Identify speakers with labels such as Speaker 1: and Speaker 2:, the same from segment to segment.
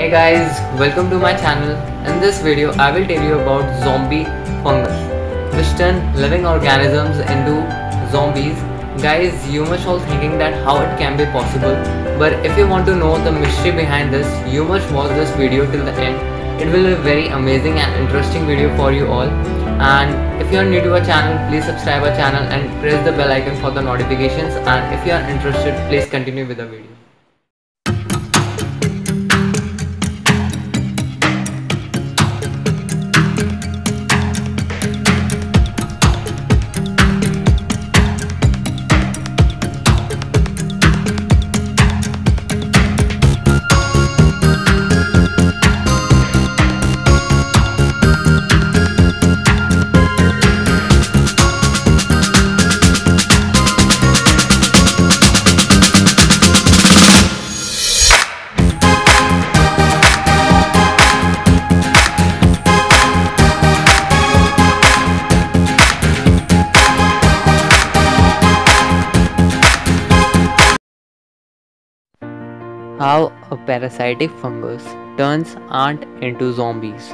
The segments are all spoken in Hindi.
Speaker 1: Hey guys, welcome to my channel. In this video, I will tell you about zombie fungus, which turn living organisms into zombies. Guys, you must all thinking that how it can be possible, but if you want to know the mystery behind this, you must watch this video till the end. It will be a very amazing and interesting video for you all. And if you are new to our channel, please subscribe our channel and press the bell icon for the notifications. And if you are interested, please continue with the video. How a parasitic fungus turns ant into zombies.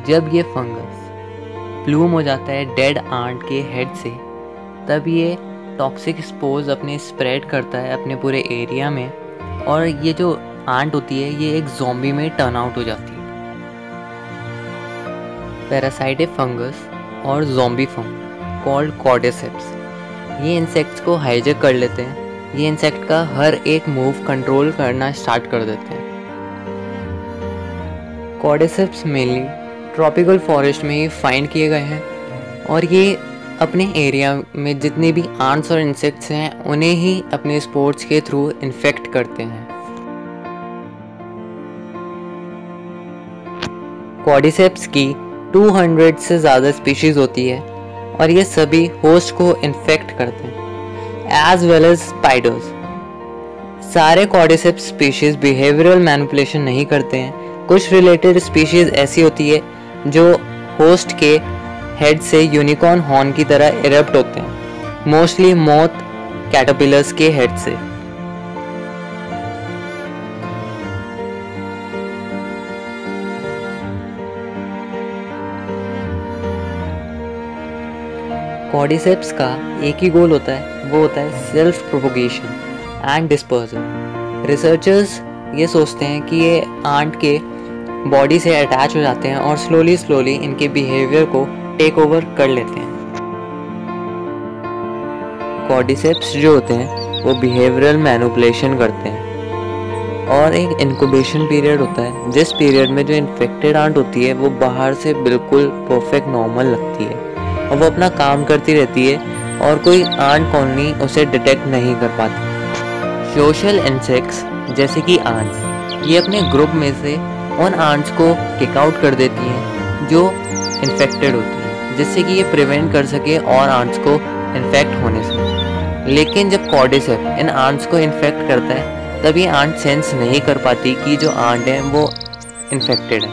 Speaker 1: जब ये फंगस प्लूम हो जाता है डेड आंट के हेड से, तब ये टॉक्सिक स्पोर्स अपने स्प्रेड करता है अपने पूरे एरिया में, और ये जो आंट होती है ये एक ज़ॉम्बी में टर्न आउट हो जाती है। पैरासाइटिक फंगस और ज़ॉम्बी फंगस कॉल्ड कॉर्डिसेप्स, ये इंसेक्ट्स को हाईजैक कर लेते हैं। ये इंसेक्ट का हर एक मूव कंट्रोल करना स्टार्ट कर देते हैं। कॉर्डिसेप्स मेनली ट्रॉपिकल फॉरेस्ट में ही फाइंड किए गए हैं, और ये अपने एरिया में जितने भी आंट्स और इंसेक्ट्स हैं उन्हें ही अपने स्पोर्स के थ्रू इन्फेक्ट करते हैं। कॉर्डिसेप्स की 200 से ज़्यादा स्पीशीज़ होती है, और ये सभी होस्ट को इन्फेक्ट करते हैं, एज वेल एज स्पाइडर्स। सारे कॉर्डिसेप्स स्पीशीज़ बिहेवियरल मैनिपुलेशन नहीं करते हैं। कुछ रिलेटेड स्पीशीज़ ऐसी होती है जो होस्ट के हेड से यूनिकॉर्न हॉर्न की तरह इरप्ट होते हैं, मोस्टली मोथ कैटरपिलर्स के हेड से। कॉर्डिसेप्स का एक ही गोल होता है, वो होता है self propagation and dispersion. Researchers ये सोचते हैं कि ये आंट के बॉडी से अटैच हो जाते हैं और स्लोली इनके बिहेवियर को टेक ओवर कर लेते हैं। कॉर्डिसेप्स जो होते हैं वो बिहेवियरल मैनिपुलेशन करते हैं, और एक इनक्यूबेशन पीरियड होता है, जिस पीरियड में जो इन्फेक्टेड आंट होती है वो बाहर से बिल्कुल परफेक्ट नॉर्मल लगती है और वो अपना काम करती रहती है, और कोई आंट कॉलोनी उसे डिटेक्ट नहीं कर पाती। सोशल इंसेक्ट्स जैसे कि आंट्स, ये अपने ग्रुप में से उन आंट्स को किक आउट कर देती हैं जो इन्फेक्टेड होती हैं, जिससे कि ये प्रिवेंट कर सके और आंट्स को इन्फेक्ट होने से। लेकिन जब कॉर्डिसेप्स इन आंट्स को इन्फेक्ट करता है, तब ये आंट सेंस नहीं कर पाती कि जो आंट है वो इन्फेक्टेड है,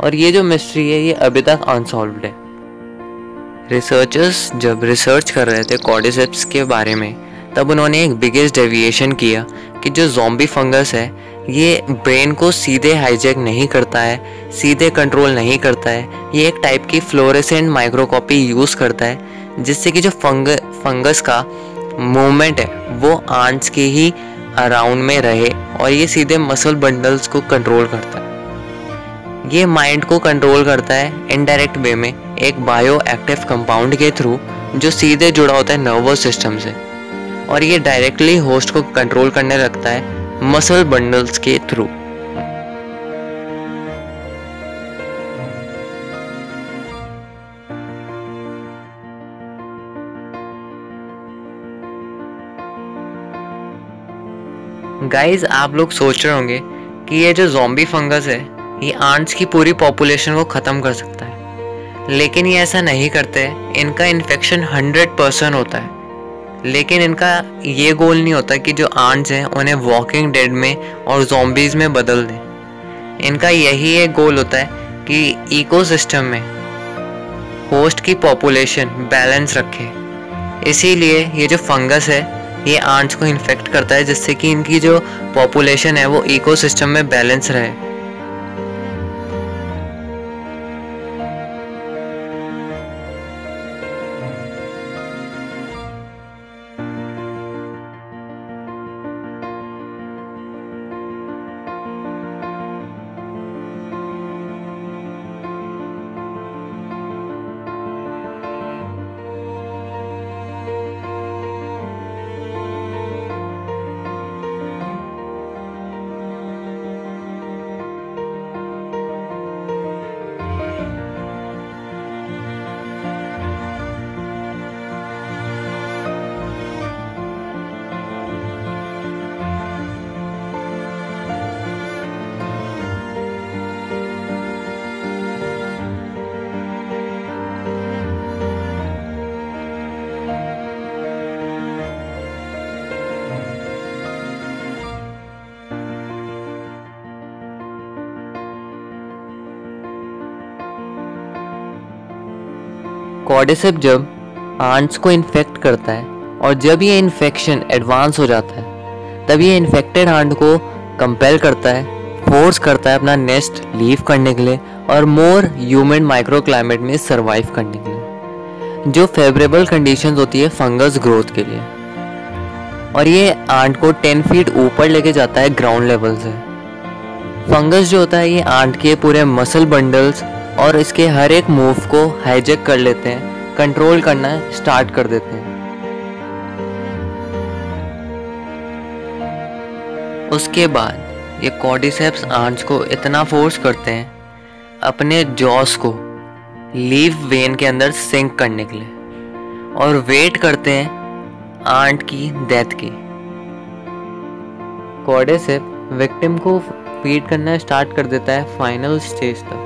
Speaker 1: और ये जो मिस्ट्री है ये अभी तक अनसॉल्व्ड है। रिसर्चर्स जब रिसर्च कर रहे थे कॉर्डिसेप्स के बारे में, तब उन्होंने एक बिगेस्ट डेविएशन किया कि जो ज़ॉम्बी फंगस है ये ब्रेन को सीधे हाईजैक नहीं करता है, सीधे कंट्रोल नहीं करता है। ये एक टाइप की फ्लोरेसेंट माइक्रोकॉपी यूज़ करता है, जिससे कि जो फंगस का मूवमेंट है वो आंट्स के ही अराउंड में रहे, और ये सीधे मसल बंडल्स को कंट्रोल करता है। ये माइंड को कंट्रोल करता है इनडायरेक्ट वे में, एक बायो एक्टिव कंपाउंड के थ्रू जो सीधे जुड़ा होता है नर्वस सिस्टम से, और ये डायरेक्टली होस्ट को कंट्रोल करने लगता है मसल बंडल्स के थ्रू। गाइस, आप लोग सोच रहे होंगे कि ये जो ज़ॉम्बी फंगस है ये आंट्स की पूरी पॉपुलेशन को ख़त्म कर सकता है, लेकिन ये ऐसा नहीं करते। इनका इन्फेक्शन 100% होता है, लेकिन इनका ये गोल नहीं होता कि जो आंट्स हैं उन्हें वॉकिंग डेड में और ज़ॉम्बीज़ में बदल दें। इनका यही एक गोल होता है कि इकोसिस्टम में होस्ट की पॉपुलेशन बैलेंस रखे। इसीलिए ये जो फंगस है ये आंट्स को इन्फेक्ट करता है, जिससे कि इनकी जो पॉपुलेशन है वो इकोसिस्टम में बैलेंस रहे। कॉर्डिसेप्स जब आंट्स को इन्फेक्ट करता है और जब ये इन्फेक्शन एडवांस हो जाता है तब ये इन्फेक्टेड आंट को कंपेल करता है, फोर्स करता है अपना नेस्ट लीव करने के लिए और मोर ह्यूमन माइक्रो क्लाइमेट में सर्वाइव करने के लिए, जो फेवरेबल कंडीशंस होती है फंगस ग्रोथ के लिए। और ये आंट को 10 फीट ऊपर लेके जाता है ग्राउंड लेवल से। फंगस जो होता है ये आंट के पूरे मसल बंडल्स और इसके हर एक मूव को हाईजैक कर लेते हैं, कंट्रोल करना स्टार्ट कर देते हैं। उसके बाद ये कॉर्डिसेप्स आंट्स को इतना फोर्स करते हैं अपने जॉस को लीव वेन के अंदर सिंक करने के लिए और वेट करते हैं आंट की डेथ की। कॉर्डिसेप्स विक्टिम को फीड करना स्टार्ट कर देता है फाइनल स्टेज तक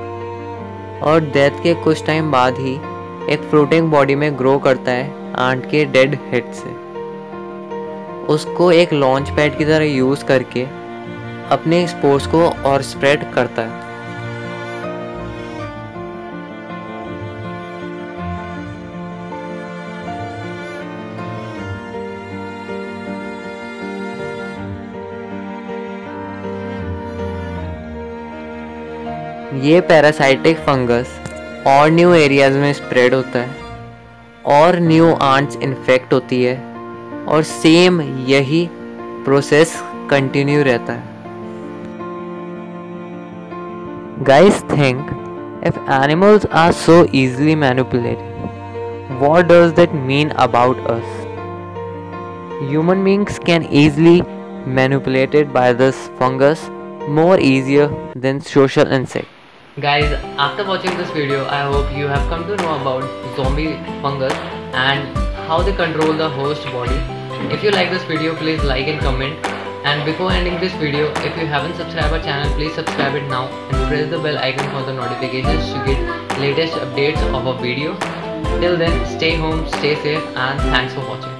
Speaker 1: और डेथ के कुछ टाइम बाद ही एक फ्लोटिंग बॉडी में ग्रो करता है आंट के डेड हेड से। उसको एक लॉन्च पैड की तरह यूज़ करके अपने स्पोर्स को और स्प्रेड करता है। ये पैरासाइटिक फंगस और न्यू एरियाज में स्प्रेड होता है और न्यू आंट्स इन्फेक्ट होती है और सेम यही प्रोसेस कंटिन्यू रहता है। Guys think if animals are so easily manipulated, what does that mean about us? Human beings can easily manipulated by this fungus more easier than social insect. Guys, after watching this video, I hope you have come to know about zombie fungus and how they control the host body. If you like this video, please like and comment. And before ending this video, if you haven't subscribed our channel, please subscribe it now and press the bell icon for the notifications to get latest updates of our video. Till then, stay home, stay safe, and thanks for watching.